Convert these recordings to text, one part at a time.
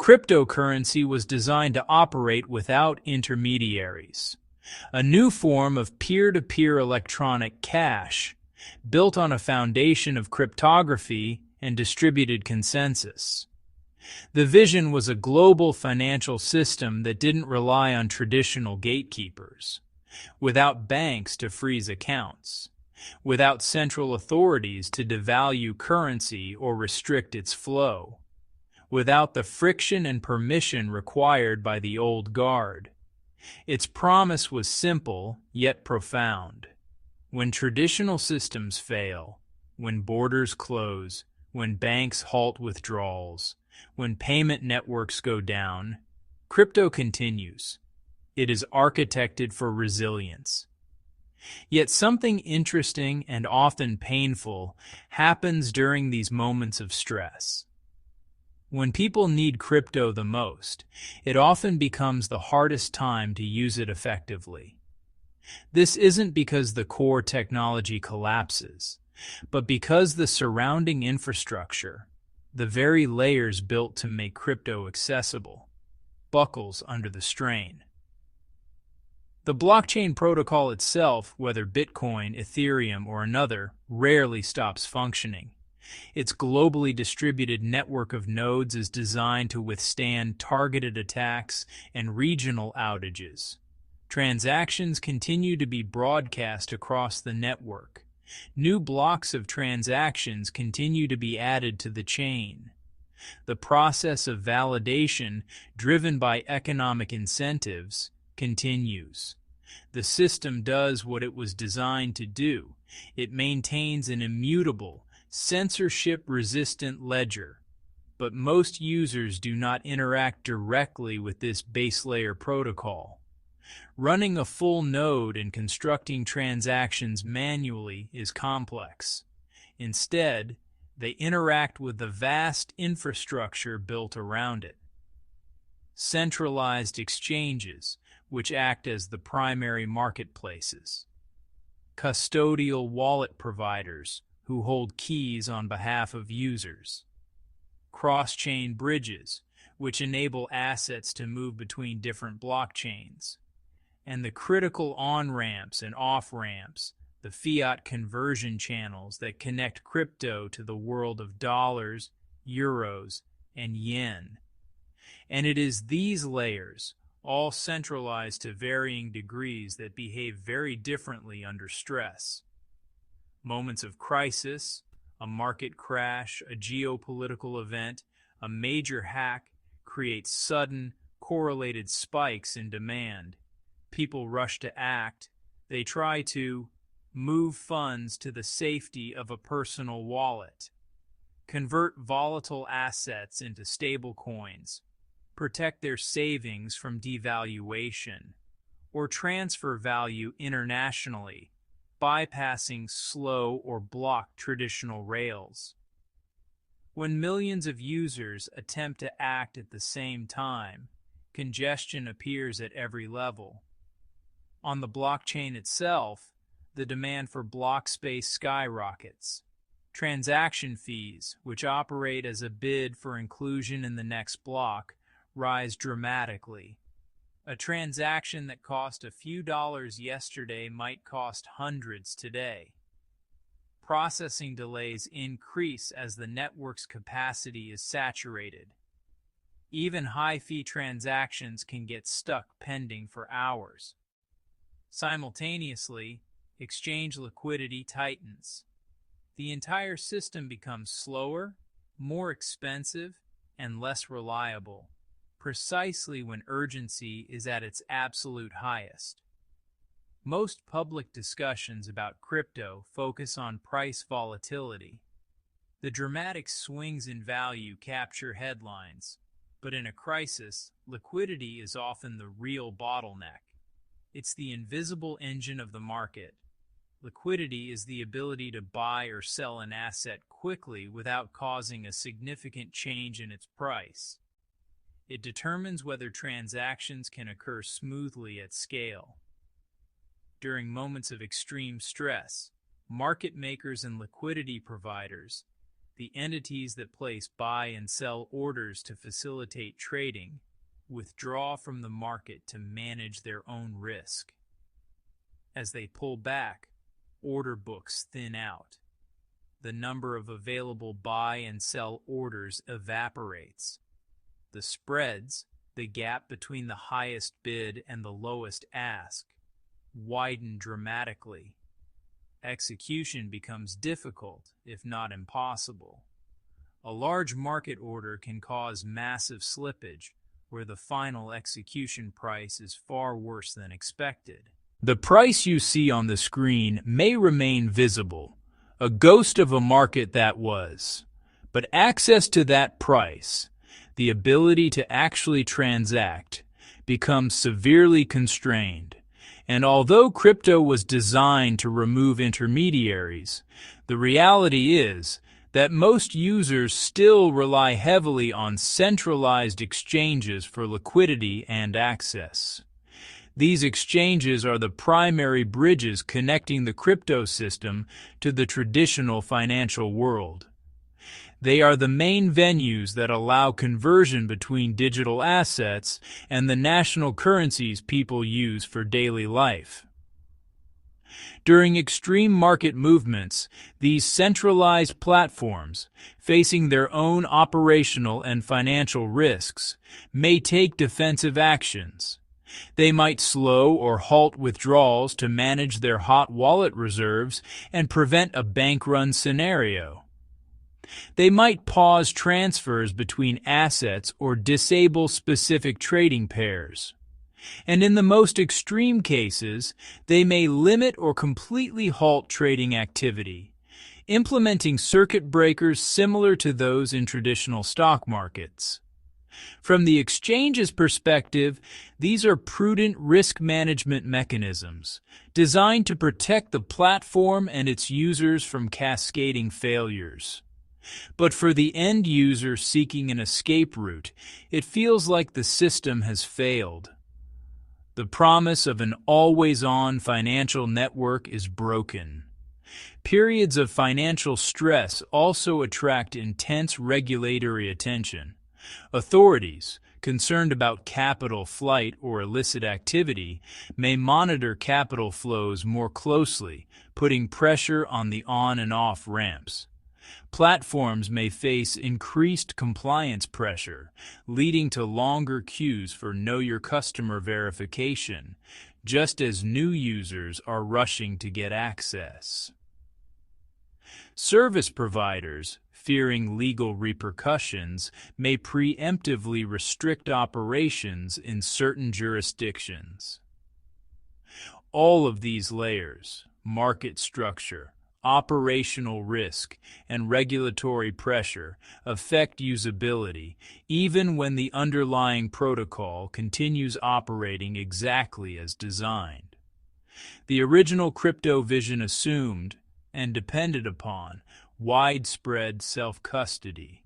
Cryptocurrency was designed to operate without intermediaries, a new form of peer-to-peer electronic cash, built on a foundation of cryptography and distributed consensus. The vision was a global financial system that didn't rely on traditional gatekeepers, without banks to freeze accounts, without central authorities to devalue currency or restrict its flow, without the friction and permission required by the old guard. Its promise was simple, yet profound. When traditional systems fail, when borders close, when banks halt withdrawals, when payment networks go down, crypto continues. It is architected for resilience. Yet something interesting and often painful happens during these moments of stress. When people need crypto the most, it often becomes the hardest time to use it effectively. This isn't because the core technology collapses, but because the surrounding infrastructure, the very layers built to make crypto accessible, buckles under the strain. The blockchain protocol itself, whether Bitcoin, Ethereum, or another, rarely stops functioning. Its globally distributed network of nodes is designed to withstand targeted attacks and regional outages. Transactions continue to be broadcast across the network. New blocks of transactions continue to be added to the chain. The process of validation, driven by economic incentives, continues. The system does what it was designed to do. It maintains an immutable, censorship-resistant ledger. But most users do not interact directly with this base layer protocol. Running a full node and constructing transactions manually is complex. Instead, they interact with the vast infrastructure built around it. Centralized exchanges, which act as the primary marketplaces. Custodial wallet providers, who hold keys on behalf of users. Cross-chain bridges, which enable assets to move between different blockchains. And the critical on-ramps and off-ramps, the fiat conversion channels that connect crypto to the world of dollars, euros, and yen. And it is these layers, all centralized to varying degrees, that behave very differently under stress. Moments of crisis, a market crash, a geopolitical event, a major hack creates sudden, correlated spikes in demand. People rush to act. They try to move funds to the safety of a personal wallet, convert volatile assets into stable coins, protect their savings from devaluation, or transfer value internationally, bypassing slow or blocked traditional rails. When millions of users attempt to act at the same time, congestion appears at every level. On the blockchain itself, the demand for block space skyrockets. Transaction fees, which operate as a bid for inclusion in the next block, rise dramatically. A transaction that cost a few dollars yesterday might cost hundreds today. Processing delays increase as the network's capacity is saturated. Even high-fee transactions can get stuck pending for hours. Simultaneously, exchange liquidity tightens. The entire system becomes slower, more expensive, and less reliable, precisely when urgency is at its absolute highest. Most public discussions about crypto focus on price volatility. The dramatic swings in value capture headlines, but in a crisis, liquidity is often the real bottleneck. It's the invisible engine of the market. Liquidity is the ability to buy or sell an asset quickly without causing a significant change in its price. It determines whether transactions can occur smoothly at scale. During moments of extreme stress, market makers and liquidity providers, the entities that place buy and sell orders to facilitate trading withdraw from the market to manage their own risk. As they pull back, order books thin out. The number of available buy and sell orders evaporates. The spreads, the gap between the highest bid and the lowest ask, widen dramatically. Execution becomes difficult, if not impossible. A large market order can cause massive slippage, where the final execution price is far worse than expected. The price you see on the screen may remain visible, a ghost of a market that was, but access to that price, the ability to actually transact, becomes severely constrained. And although crypto was designed to remove intermediaries, the reality is that most users still rely heavily on centralized exchanges for liquidity and access. These exchanges are the primary bridges connecting the crypto system to the traditional financial world. They are the main venues that allow conversion between digital assets and the national currencies people use for daily life. During extreme market movements, these centralized platforms, facing their own operational and financial risks, may take defensive actions. They might slow or halt withdrawals to manage their hot wallet reserves and prevent a bank run scenario. They might pause transfers between assets or disable specific trading pairs. And in the most extreme cases, they may limit or completely halt trading activity, implementing circuit breakers similar to those in traditional stock markets. From the exchange's perspective, these are prudent risk management mechanisms designed to protect the platform and its users from cascading failures. But for the end user seeking an escape route, it feels like the system has failed. The promise of an always-on financial network is broken. Periods of financial stress also attract intense regulatory attention. Authorities, concerned about capital flight or illicit activity, may monitor capital flows more closely, putting pressure on the on and off ramps. Platforms may face increased compliance pressure, leading to longer queues for Know Your Customer verification, just as new users are rushing to get access. Service providers, fearing legal repercussions, may preemptively restrict operations in certain jurisdictions. All of these layers, market structure, operational risk, and regulatory pressure affect usability, even when the underlying protocol continues operating exactly as designed. The original crypto vision assumed, and depended upon, widespread self-custody.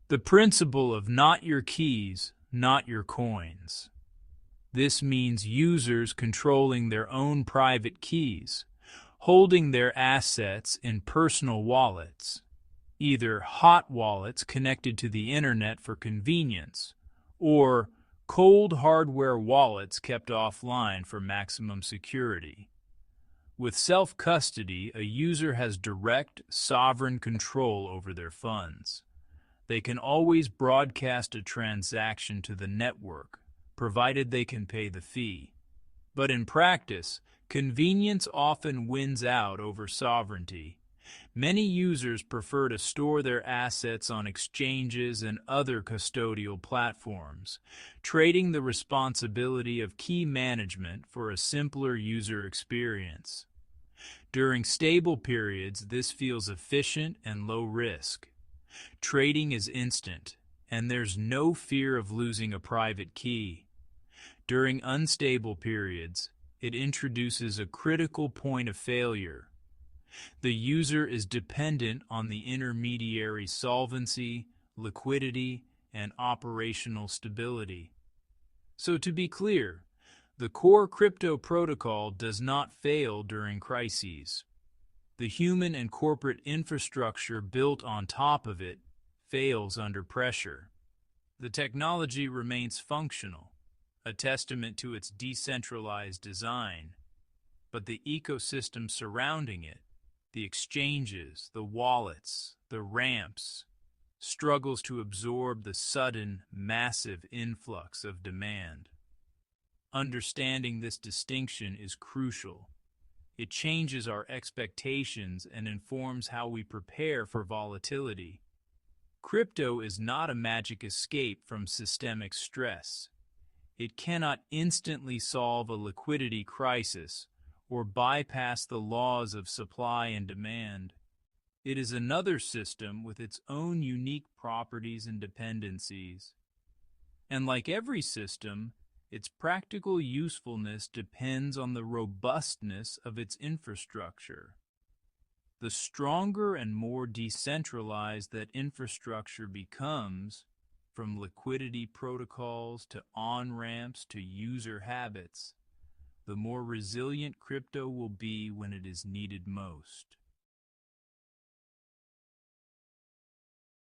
The principle of not your keys, not your coins. This means users controlling their own private keys, holding their assets in personal wallets, either hot wallets connected to the internet for convenience, or cold hardware wallets kept offline for maximum security. With self-custody, a user has direct, sovereign control over their funds. They can always broadcast a transaction to the network, provided they can pay the fee. But in practice, convenience often wins out over sovereignty. Many users prefer to store their assets on exchanges and other custodial platforms, trading the responsibility of key management for a simpler user experience. During stable periods, this feels efficient and low risk. Trading is instant, and there's no fear of losing a private key. During unstable periods, it introduces a critical point of failure. The user is dependent on the intermediary's solvency, liquidity, and operational stability. So to be clear, the core crypto protocol does not fail during crises. The human and corporate infrastructure built on top of it fails under pressure. The technology remains functional, a testament to its decentralized design, but the ecosystem surrounding it, the exchanges, the wallets, the ramps, struggles to absorb the sudden, massive influx of demand. Understanding this distinction is crucial. It changes our expectations and informs how we prepare for volatility. Crypto is not a magic escape from systemic stress. It cannot instantly solve a liquidity crisis or bypass the laws of supply and demand. It is another system with its own unique properties and dependencies. And like every system, its practical usefulness depends on the robustness of its infrastructure. The stronger and more decentralized that infrastructure becomes, from liquidity protocols to on-ramps to user habits, the more resilient crypto will be when it is needed most.